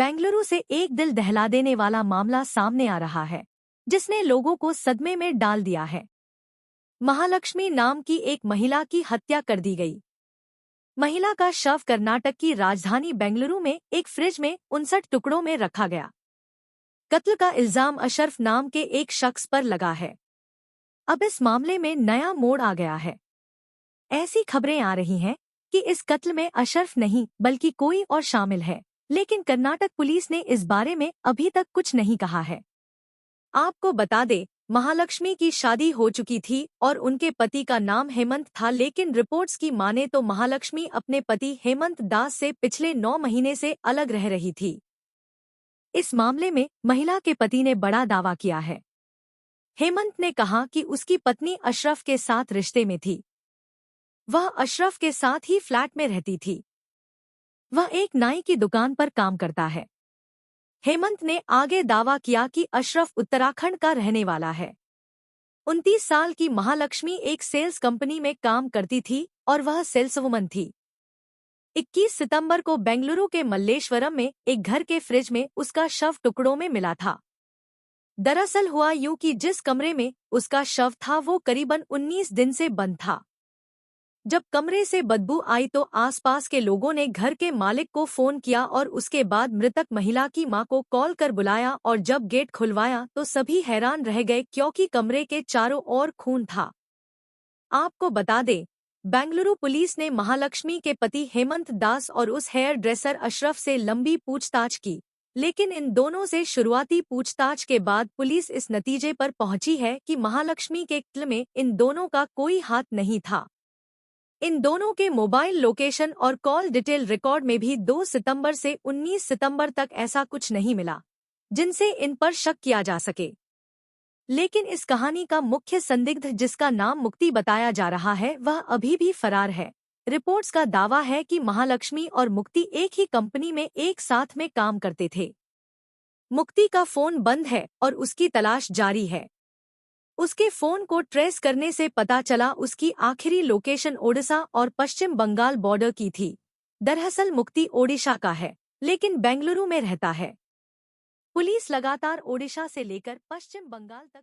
बेंगलुरु से एक दिल दहला देने वाला मामला सामने आ रहा है, जिसने लोगों को सदमे में डाल दिया है। महालक्ष्मी नाम की एक महिला की हत्या कर दी गई। महिला का शव कर्नाटक की राजधानी बेंगलुरु में एक फ्रिज में 59 टुकड़ों में रखा गया। कत्ल का इल्जाम अशरफ नाम के एक शख्स पर लगा है। अब इस मामले में नया मोड़ आ गया है। ऐसी खबरें आ रही हैं कि इस कत्ल में अशरफ नहीं बल्कि कोई और शामिल है, लेकिन कर्नाटक पुलिस ने इस बारे में अभी तक कुछ नहीं कहा है। आपको बता दें, महालक्ष्मी की शादी हो चुकी थी और उनके पति का नाम हेमंत था, लेकिन रिपोर्ट्स की माने तो महालक्ष्मी अपने पति हेमंत दास से पिछले 9 महीने से अलग रह रही थी। इस मामले में महिला के पति ने बड़ा दावा किया है। हेमंत ने कहा कि उसकी पत्नी अशरफ के साथ रिश्ते में थी। वह अशरफ के साथ ही फ्लैट में रहती थी। वह एक नाई की दुकान पर काम करता है। हेमंत ने आगे दावा किया कि अशरफ उत्तराखंड का रहने वाला है। 29 साल की महालक्ष्मी एक सेल्स कंपनी में काम करती थी और वह सेल्सवुमन थी। 21 सितंबर को बेंगलुरु के मल्लेश्वरम में एक घर के फ्रिज में उसका शव टुकड़ों में मिला था। दरअसल हुआ यूं कि जिस कमरे में उसका शव था वो करीबन 19 दिन से बंद था। जब कमरे से बदबू आई तो आसपास के लोगों ने घर के मालिक को फोन किया और उसके बाद मृतक महिला की मां को कॉल कर बुलाया, और जब गेट खुलवाया तो सभी हैरान रह गए क्योंकि कमरे के चारों ओर खून था। आपको बता दें, बेंगलुरु पुलिस ने महालक्ष्मी के पति हेमंत दास और उस हेयर ड्रेसर अशरफ से लंबी पूछताछ की, लेकिन इन दोनों से शुरुआती पूछताछ के बाद पुलिस इस नतीजे पर पहुंची है कि महालक्ष्मी के कत्ल में इन दोनों का कोई हाथ नहीं था। इन दोनों के मोबाइल लोकेशन और कॉल डिटेल रिकॉर्ड में भी 2 सितंबर से 19 सितंबर तक ऐसा कुछ नहीं मिला जिनसे इन पर शक किया जा सके। लेकिन इस कहानी का मुख्य संदिग्ध, जिसका नाम मुक्ति बताया जा रहा है, वह अभी भी फरार है। रिपोर्ट्स का दावा है कि महालक्ष्मी और मुक्ति एक ही कंपनी में एक साथ में काम करते थे। मुक्ति का फोन बंद है और उसकी तलाश जारी है। उसके फोन को ट्रेस करने से पता चला उसकी आखिरी लोकेशन ओडिशा और पश्चिम बंगाल बॉर्डर की थी। दरअसल मुक्ति ओडिशा का है, लेकिन बेंगलुरु में रहता है। पुलिस लगातार ओडिशा से लेकर पश्चिम बंगाल तक